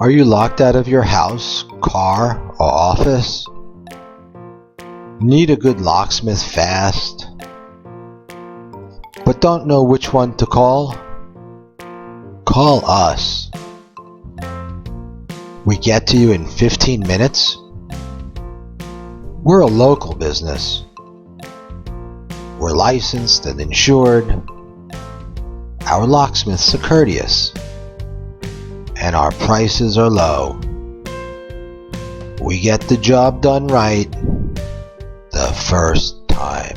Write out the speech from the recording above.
Are you locked out of your house, car, or office? Need a good locksmith fast, but don't know which one to call? Call us. We get to you in 15 minutes. We're a local business. We're licensed and insured. Our locksmiths are courteous, and our prices are low. We get the job done right the first time.